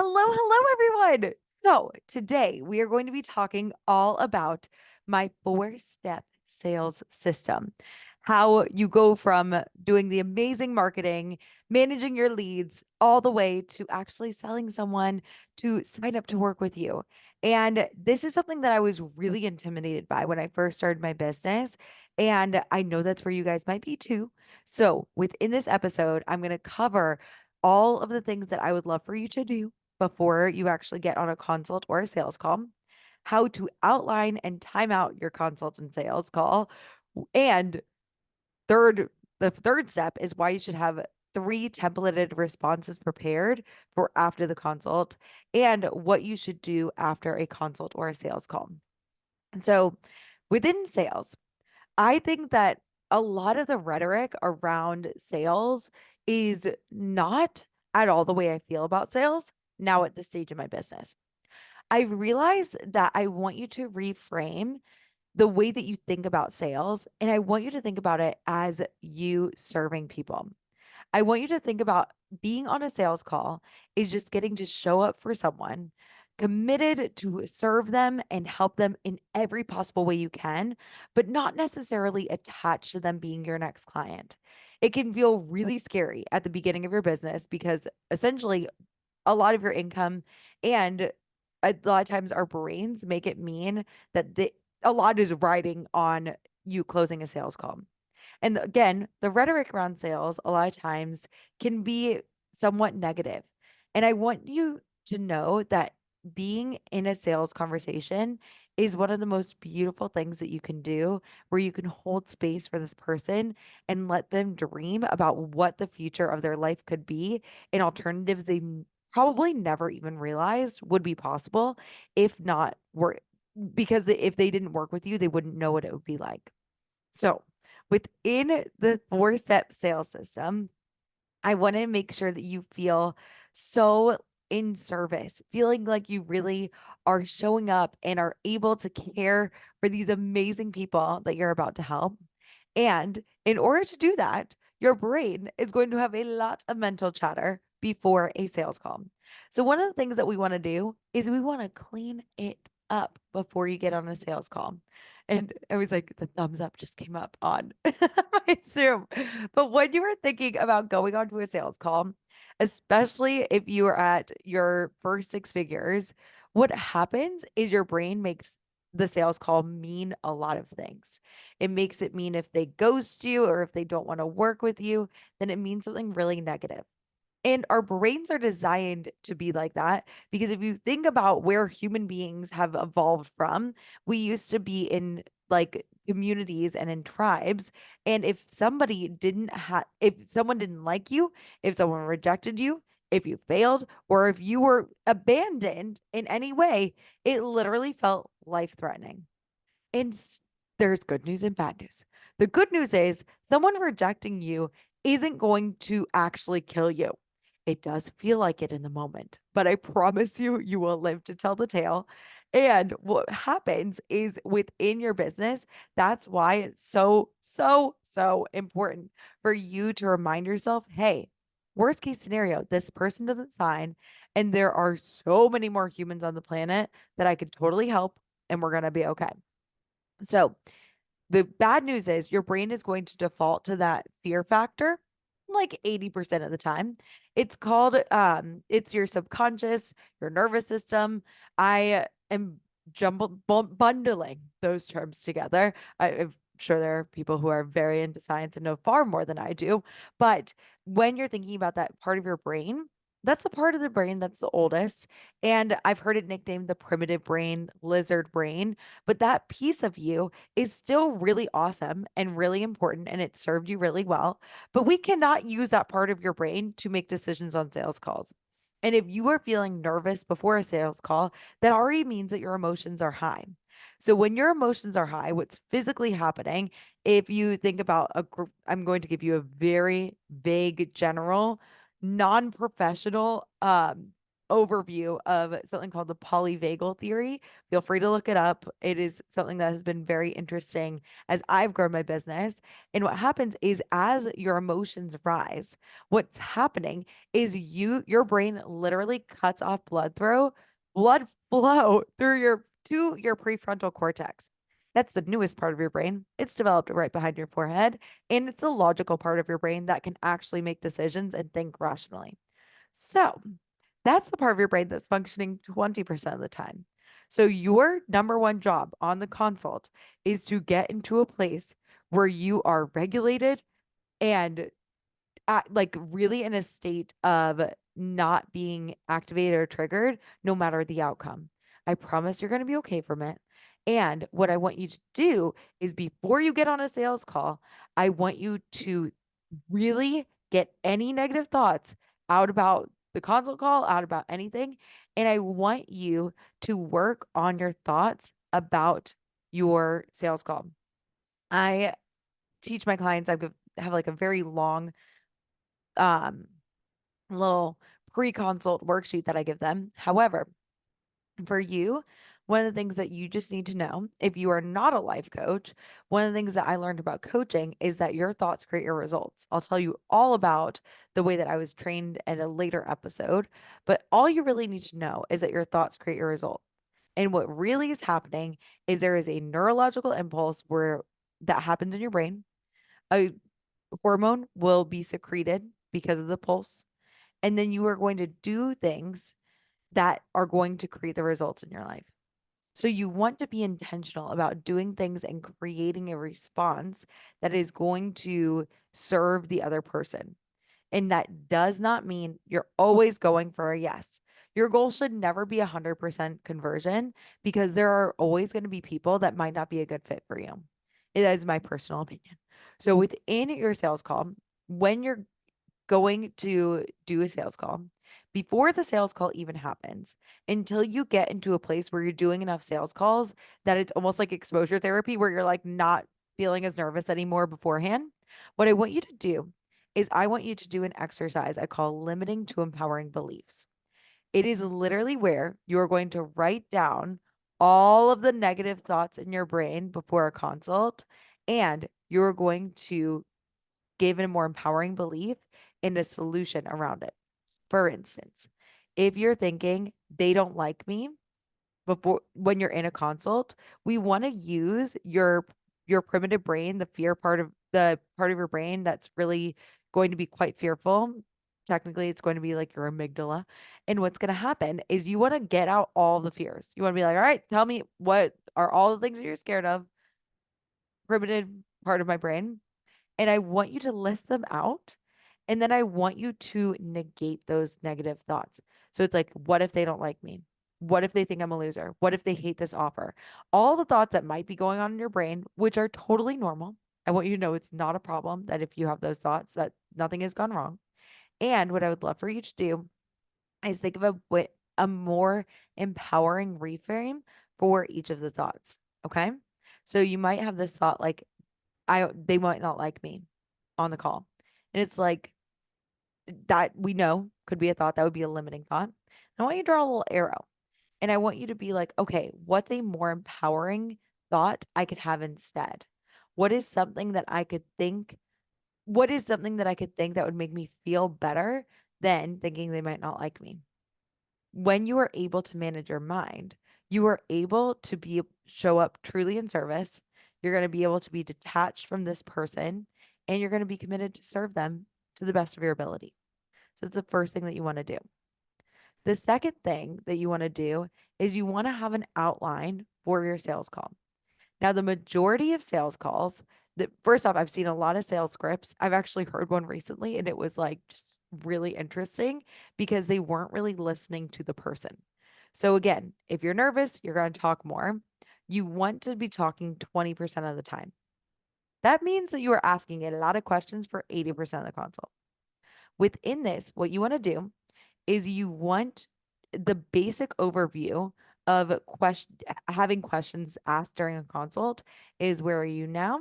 Hello, everyone. So, today we are going to be talking all about my four-step sales system. How you go from doing the amazing marketing, managing your leads, all the way to actually selling someone to sign up to work with you. And this is something that I was really intimidated by when I first started my business. And I know that's where you guys might be too. So, within this episode, I'm going to cover all of the things that I would love for you to do before you actually get on a consult or a sales call, how to outline and time out your consult and sales call. And third, the third step is why you should have three templated responses prepared for after the consult and what you should do after a consult or a sales call. So within sales, I think that a lot of the rhetoric around sales is not at all the way I feel about sales now at this stage in my business. I realized that I want you to reframe the way that you think about sales, and I want you to think about it as you serving people. I want you to think about being on a sales call is just getting to show up for someone, committed to serve them and help them in every possible way you can, but not necessarily attached to them being your next client. It can feel really scary at the beginning of your business because essentially a lot of your income and a lot of times our brains make it mean that a lot is riding on you closing a sales call. And again, the rhetoric around sales a lot of times can be somewhat negative. And I want you to know that being in a sales conversation is one of the most beautiful things that you can do, where you can hold space for this person and let them dream about what the future of their life could be and alternatives they probably never even realized would be possible if not were because if they didn't work with you, they wouldn't know what it would be like. So, within the four-step sales system, I want to make sure that you feel so in service, feeling like you really are showing up and are able to care for these amazing people that you're about to help. And in order to do that, your brain is going to have a lot of mental chatter before a sales call. So, one of the things that we want to do is we want to clean it up before you get on a sales call. And I was like, the thumbs up just came up on my Zoom. But when you are thinking about going onto a sales call, especially if you are at your first six figures, what happens is your brain makes the sales call mean a lot of things. It makes it mean if they ghost you or if they don't want to work with you, then it means something really negative. And our brains are designed to be like that because if you think about where human beings have evolved from, we used to be in like communities and in tribes. And if someone didn't like you, if someone rejected you, if you failed, or if you were abandoned in any way, it literally felt life threatening. And there's good news and bad news. The good news is someone rejecting you isn't going to actually kill you. It does feel like it in the moment, but I promise you, you will live to tell the tale. And what happens is within your business, that's why it's so important for you to remind yourself, hey, worst case scenario, this person doesn't sign. And there are so many more humans on the planet that I could totally help, and we're going to be okay. So the bad news is your brain is going to default to that fear factor like 80% of the time. It's called it's your subconscious, your nervous system. I am bundling those terms together. I'm sure there are people who are very into science and know far more than I do, but when you're thinking about that part of your brain, that's the part of the brain that's the oldest. And I've heard it nicknamed the primitive brain, lizard brain. But that piece of you is still really awesome and really important, and it served you really well. But we cannot use that part of your brain to make decisions on sales calls. And if you are feeling nervous before a sales call, that already means that your emotions are high. So when your emotions are high, what's physically happening, if you think about a group, I'm going to give you a very vague, general, non-professional overview of something called the polyvagal theory. Feel free to look it up. It is something that has been very interesting as I've grown my business. And what happens is as your emotions rise, what's happening is your brain literally cuts off blood flow through your to your prefrontal cortex. That's the newest part of your brain. It's developed right behind your forehead, and it's the logical part of your brain that can actually make decisions and think rationally. So, that's the part of your brain that's functioning 20% of the time. So, your number one job on the consult is to get into a place where you are regulated and like really in a state of not being activated or triggered, no matter the outcome. I promise you're going to be okay from it. And what I want you to do is before you get on a sales call, I want you to really get any negative thoughts out about the consult call, out about anything. And I want you to work on your thoughts about your sales call. I teach my clients, have like a very long um little pre-consult worksheet that I give them. However, for you, one of the things that you just need to know, if you are not a life coach, one of the things that I learned about coaching is that your thoughts create your results. I'll tell you all about the way that I was trained in a later episode, but all you really need to know is that your thoughts create your result. And what really is happening is there is a neurological impulse where that happens in your brain. A hormone will be secreted because of the pulse, and then you are going to do things that are going to create the results in your life. So you want to be intentional about doing things and creating a response that is going to serve the other person. And that does not mean you're always going for a yes. Your goal should never be 100% conversion because there are always going to be people that might not be a good fit for you. It is my personal opinion. So within your sales call, when you're going to do a sales call, before the sales call even happens, until you get into a place where you're doing enough sales calls that it's almost like exposure therapy, where you're like not feeling as nervous anymore beforehand. What I want you to do is I want you to do an exercise I call limiting to empowering beliefs. It is literally where you are going to write down all of the negative thoughts in your brain before a consult, and you're going to give it a more empowering belief and a solution around it. For instance, if you're thinking they don't like me before when you're in a consult, we want to use your primitive brain, the part of your brain that's really going to be quite fearful. Technically, it's going to be like your amygdala. And what's going to happen is you want to get out all the fears. You want to be like, all right, tell me what are all the things that you're scared of, primitive part of my brain. And I want you to list them out. And then I want you to negate those negative thoughts. So it's like, what if they don't like me? What if they think I'm a loser? What if they hate this offer? All the thoughts that might be going on in your brain, which are totally normal. I want you to know it's not a problem that if you have those thoughts, that nothing has gone wrong. And what I would love for you to do is think of a more empowering reframe for each of the thoughts. Okay. So you might have this thought like, they might not like me on the call. And it's like that we know could be a thought that would be a limiting thought. I want you to draw a little arrow and I want you to be like, okay, what's a more empowering thought I could have instead? What is something that I could think? What is something that I could think that would make me feel better than thinking they might not like me? When you are able to manage your mind, you are able to show up truly in service. You're going to be able to be detached from this person and you're going to be committed to serve them to the best of your ability. So it's the first thing that you want to do. The second thing that you want to do is you want to have an outline for your sales call. Now, the majority of sales calls, that first off, I've seen a lot of sales scripts. I've actually heard one recently and it was like just really interesting because they weren't really listening to the person. So again, if you're nervous, you're going to talk more. You want to be talking 20% of the time. That means that you are asking a lot of questions for 80% of the consult. Within this, what you want to do is you want the basic overview of having questions asked during a consult is where are you now?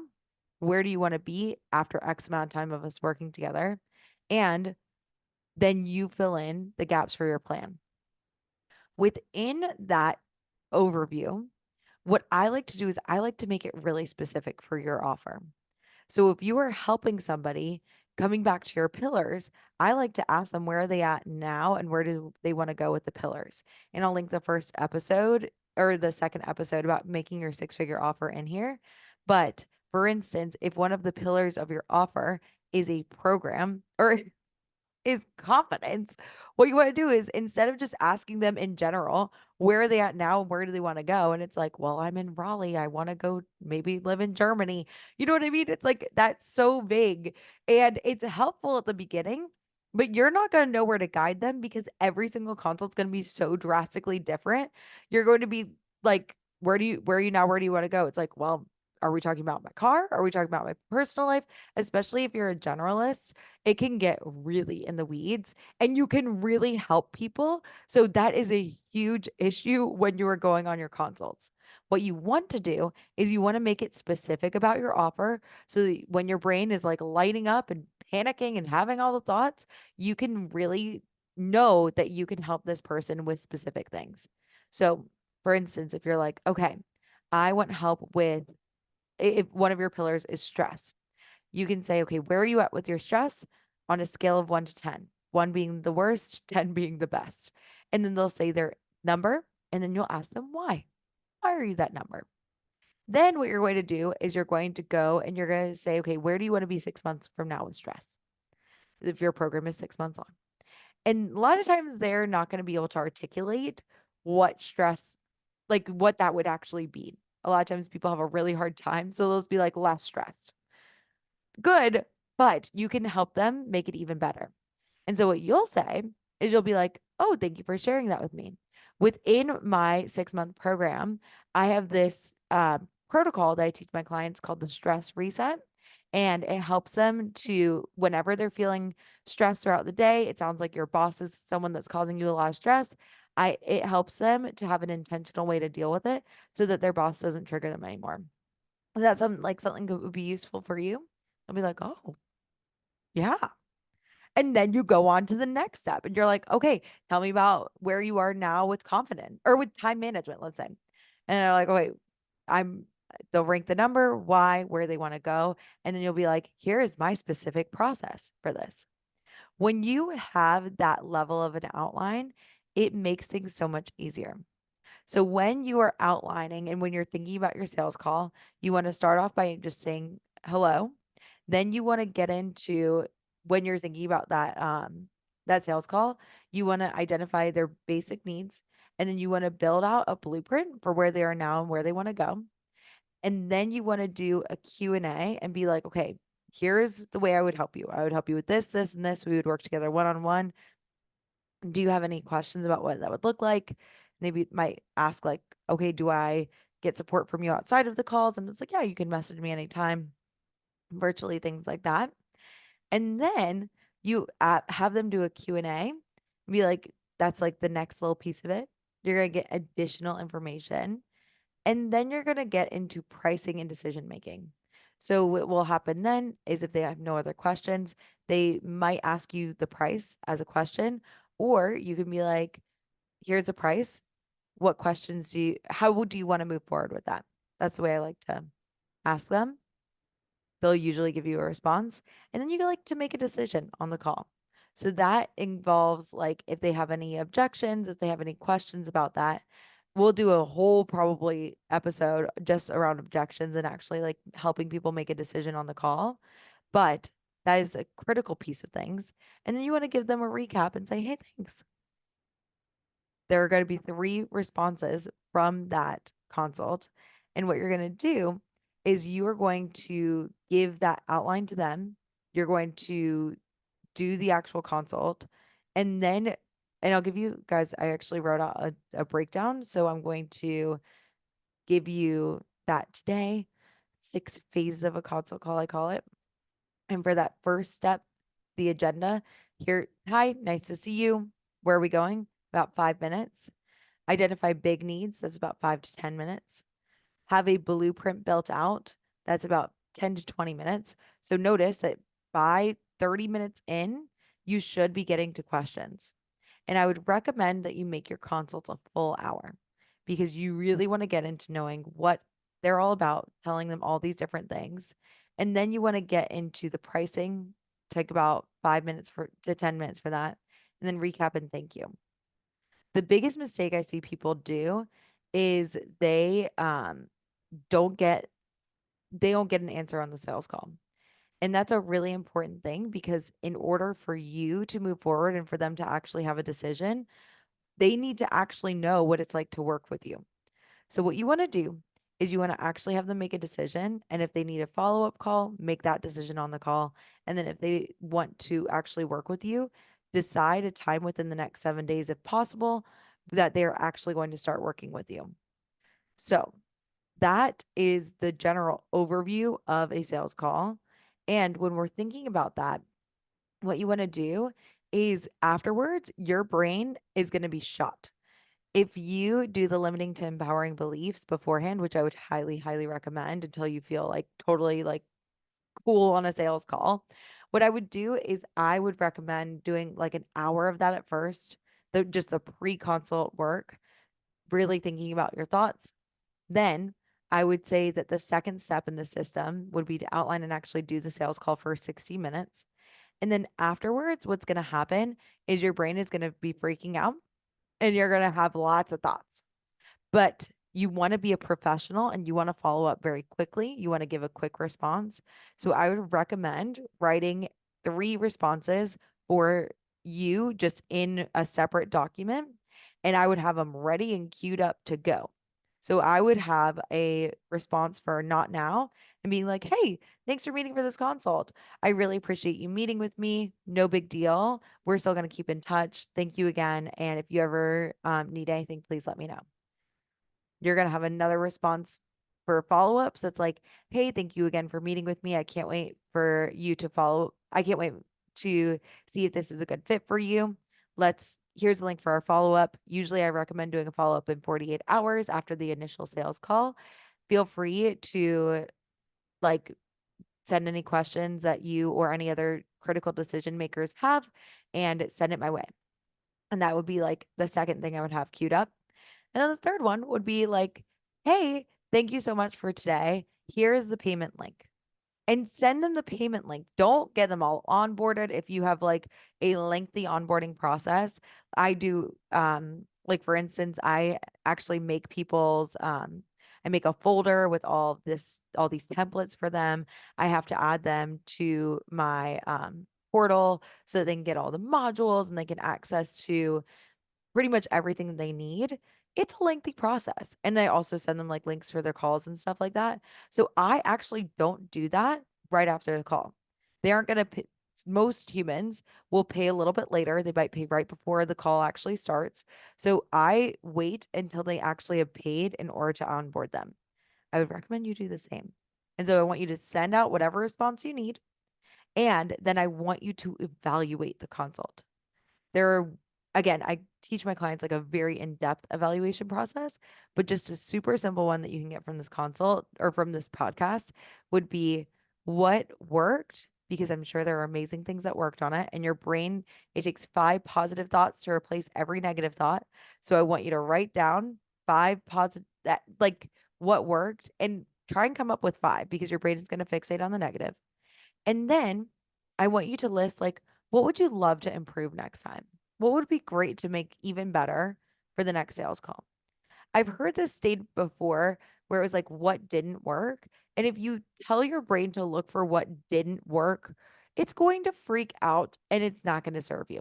Where do you want to be after X amount of time of us working together? And then you fill in the gaps for your plan. Within that overview, what I like to do is I like to make it really specific for your offer. So if you are helping somebody, coming back to your pillars, I like to ask them, where are they at now and where do they want to go with the pillars? And I'll link the first episode or the second episode about making your six-figure offer in here. But for instance, if one of the pillars of your offer is a program or is confidence. What you want to do is, instead of just asking them in general, where are they at now? Where do they want to go? And it's like, well, I'm in Raleigh. I want to go maybe live in Germany. You know what I mean? It's like that's so vague, and it's helpful at the beginning, but you're not going to know where to guide them because every single consult is going to be so drastically different. You're going to be like, where are you now? Where do you want to go? It's like, well, are we talking about my car? Are we talking about my personal life? Especially if you're a generalist, it can get really in the weeds and you can really help people. So that is a huge issue when you are going on your consults. What you want to do is you want to make it specific about your offer so that when your brain is like lighting up and panicking and having all the thoughts, you can really know that you can help this person with specific things. So, for instance, if you're like, okay, I want help with, if one of your pillars is stress, you can say, okay, where are you at with your stress on a scale of 1 to 10? One being the worst, 10 being the best. And then they'll say their number, and then you'll ask them why. Why are you that number? Then what you're going to do is you're going to go and you're going to say, okay, where do you want to be 6 months from now with stress? If your program is 6 months long. And a lot of times they're not going to be able to articulate what stress, like what that would actually be. A lot of times people have a really hard time. So they'll be like less stressed. Good, but you can help them make it even better. And so what you'll say is you'll be like, oh, thank you for sharing that with me. Within my 6 month program, I have this protocol that I teach my clients called the stress reset. And it helps them to, whenever they're feeling stressed throughout the day, it sounds like your boss is someone that's causing you a lot of stress. It helps them to have an intentional way to deal with it so that their boss doesn't trigger them anymore. Is that something that would be useful for you? I'll be like, oh, yeah. And then you go on to the next step and you're like, okay, tell me about where you are now with confidence or with time management, let's say. And they're like, okay, I'm, they'll rank the number, why, where they want to go. And then you'll be like, here is my specific process for this. When you have that level of an outline, it makes things so much easier. So when you are outlining and when you're thinking about your sales call, you want to start off by just saying hello. Then you want to get into, when you're thinking about that sales call, you want to identify their basic needs, and then you want to build out a blueprint for where they are now and where they want to go. And then you want to do a Q&A and be like, okay, here's the way I would help you. I would help you with this, this, and this. We would work together one-on-one. Do you have any questions about what that would look like? Maybe might ask like, okay, do I get support from you outside of the calls? And it's like, yeah, you can message me anytime, virtually, things like that. And then you have them do a Q&A and be like, that's like the next little piece of it. You're going to get additional information. And then you're going to get into pricing and decision making. So what will happen then is if they have no other questions, they might ask you the price as a question, or you can be like, here's the price. What questions how do you want to move forward with that? That's the way I like to ask them. They'll usually give you a response, and then you like to make a decision on the call. So that involves like if they have any objections, if they have any questions about that, we'll do a whole probably episode just around objections and actually like helping people make a decision on the call. But that is a critical piece of things. And then you want to give them a recap and say, hey, thanks. There are going to be 3 responses from that consult. And what you're going to do is you are going to give that outline to them. You're going to do the actual consult. And then, and I'll give you guys, I actually wrote out a breakdown. So I'm going to give you that today. 6 phases of a consult call, I call it. And for that first step, the agenda here, hi, nice to see you. Where are we going? About 5 minutes. Identify big needs. That's about 5 to 10 minutes. Have a blueprint built out. That's about 10 to 20 minutes. So notice that by 30 minutes in, you should be getting to questions. And I would recommend that you make your consults a full hour because you really want to get into knowing what they're all about, telling them all these different things. And then you want to get into the pricing, take about 5 minutes to 10 minutes for that, and then recap and thank you. The biggest mistake I see people do is don't get they don't get an answer on the sales call. And that's a really important thing because in order for you to move forward and for them to actually have a decision, they need to actually know what it's like to work with you. So what you want to do is you want to actually have them make a decision. And if they need a follow-up call, make that decision on the call. And then if they want to actually work with you, decide a time within the next 7 days, if possible, that they're actually going to start working with you. So that is the general overview of a sales call. And when we're thinking about that, what you want to do is afterwards, your brain is going to be shot. If you do the limiting to empowering beliefs beforehand, which I would highly, highly recommend until you feel like totally like cool on a sales call, what I would do is I would recommend doing like an hour of that at first, just the pre-consult work, really thinking about your thoughts. Then I would say that the second step in the system would be to outline and actually do the sales call for 60 minutes. And then afterwards, what's going to happen is your brain is going to be freaking out and you're going to have lots of thoughts. But you want to be a professional and you want to follow up very quickly. You want to give a quick response. So I would recommend writing 3 responses for you just in a separate document, and I would have them ready and queued up to go. So I would have a response for not now and being like, hey, thanks for meeting for this consult. I really appreciate you meeting with me. No big deal. We're still going to keep in touch. Thank you again. And if you ever need anything, please let me know. You're going to have another response for follow-ups that's like, hey, thank you again for meeting with me. I can't wait for you to follow. I can't wait to see if this is a good fit for you. Here's the link for our follow-up. Usually I recommend doing a follow-up in 48 hours after the initial sales call. Feel free to like send any questions that you or any other critical decision makers have and send it my way. And that would be like the second thing I would have queued up. And then the third one would be like, hey, thank you so much for today. Here's the payment link. And send them the payment link. Don't get them all onboarded. If you have like a lengthy onboarding process, I do like for instance, I actually make I make a folder with all these templates for them. I have to add them to my portal so that they can get all the modules and they can access to pretty much everything they need. It's a lengthy process. And I also send them like links for their calls and stuff like that. So I actually don't do that right after the call. They aren't going to pay. Most humans will pay a little bit later. They might pay right before the call actually starts. So I wait until they actually have paid in order to onboard them. I would recommend you do the same. And so I want you to send out whatever response you need. And then I want you to evaluate the consult. There are, again, I teach my clients like a very in-depth evaluation process, but just a super simple one that you can get from this consult or from this podcast would be what worked, because I'm sure there are amazing things that worked on it. And your brain, it takes 5 positive thoughts to replace every negative thought. So I want you to write down 5 positive that like what worked and try and come up with 5 because your brain is going to fixate on the negative. And then I want you to list like, what would you love to improve next time? What would be great to make even better for the next sales call? I've heard this stated before where it was like, what didn't work? And if you tell your brain to look for what didn't work, it's going to freak out and it's not going to serve you.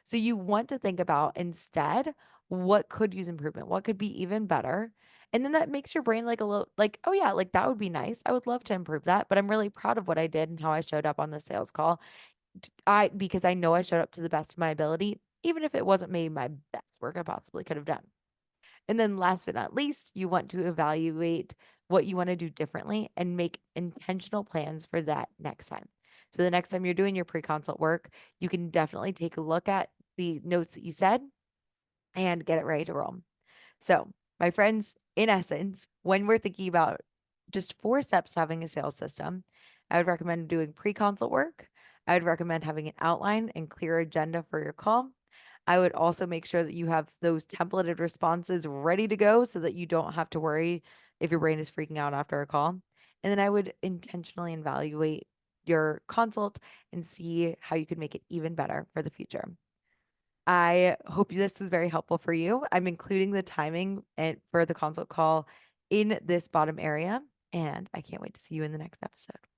So you want to think about instead what could use improvement, what could be even better. And then that makes your brain like a little like, oh yeah, like that would be nice. I would love to improve that, but I'm really proud of what I did and how I showed up on the sales call. Because I know I showed up to the best of my ability, even if it wasn't maybe my best work I possibly could have done. And then last but not least, you want to evaluate what you want to do differently and make intentional plans for that next time. So the next time you're doing your pre-consult work, you can definitely take a look at the notes that you said and get it ready to roll. So, my friends, in essence, when we're thinking about just 4 steps to having a sales system, I would recommend doing pre-consult work. I would recommend having an outline and clear agenda for your call. I would also make sure that you have those templated responses ready to go so that you don't have to worry if your brain is freaking out after a call. And then I would intentionally evaluate your consult and see how you can make it even better for the future. I hope this was very helpful for you. I'm including the timing and for the consult call in this bottom area, and I can't wait to see you in the next episode.